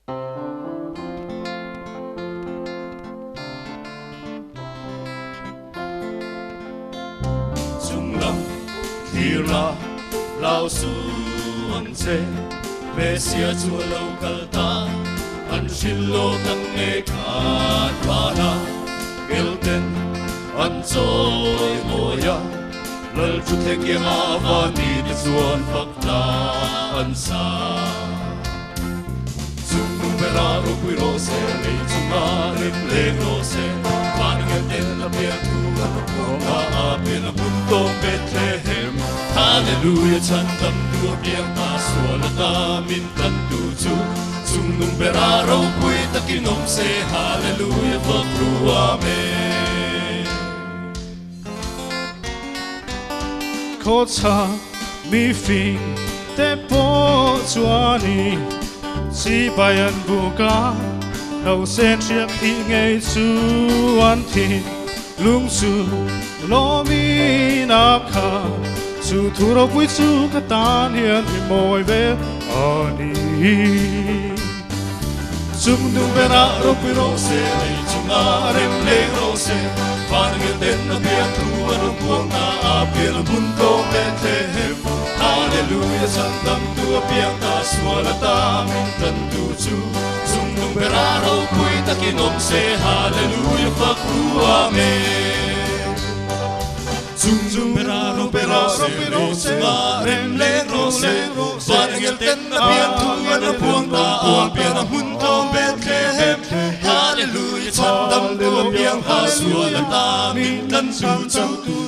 Trung lâm khi ra lao su anh chê về xia chùa lâu cờ ta anh xin lô thăng nghe khát và na yêu tên anh trôi moya lal chuk the kia avani de zuan fakta anh sa Trung vera ro quy ro se le chunga rem le ro se vanang el ten la pia tu a pe la punto Bethlehem Hallelujah chan tam tu piang ta suala ta min tan tu chu Trung nung vera ro quy ta kinom se Hallelujah fakru amen Ko cha mi phing te po chuani si bayan buka đâu sen chiang thi ngay su an thi lung su lo mi na kha su thu ro pui su ka tan hian mi moi ve ani Trung nung vera ro pui ro se nei chunga rem le ro se vanang el ten na piang tu ro puang na apel punto Bethlehem Hallelujah chan tam tu piang ta suala ta min tan tu chu Trung nung vera ro pui ta kinom se Hallelujah fakru amen Trung vera ro se rem le ro se vanang el ten na piang tu ro puang na apel punto Bethlehem Hallelujah chan tam tu piang ta suala ta min tan tu chu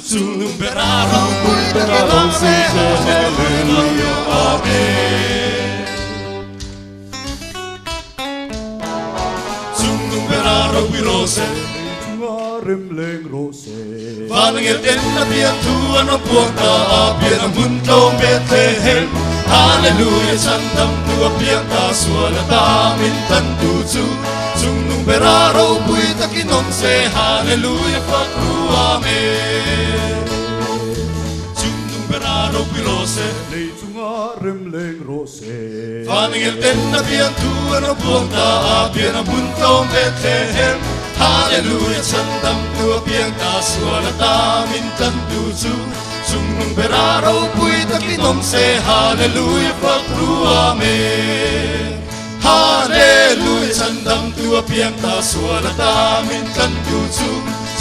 Trung nung vera ro pui ta kinom se Hallelujah amen Trung nung vera ro pui ro se rem leng ro se vanang el ten na piang tu ro puang na apel punto Bethlehem Hallelujah chan tam tu piang ta suala ta min tan tu chu Trung nung vera ro pui ta kinom se Hallelujah fakru amen Trung nung vera ro pui ro se nei chunga rem leng ro se vanang el ten na piang tu ro puang ta apel punto Bethlehem Hallelujah chan tam tu piang ta suala ta min tan tu chu Trung nung vera ro pui ta kinom se Hallelujah fakru amen Hallelujah chan tam tu piang ta suala ta min tan tu chu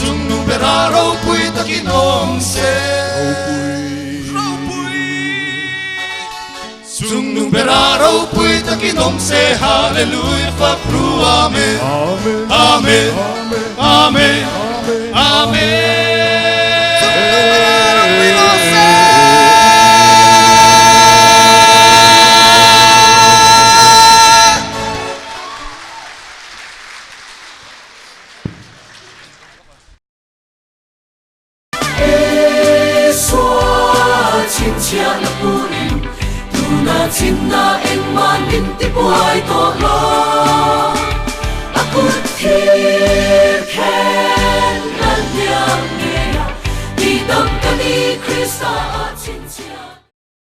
Trung nung vera ro pui ta kinom se Trung nung vera ro pui ta kinom se Hallelujah fakru amen amen amen amen Chin na en man in ti buai to lo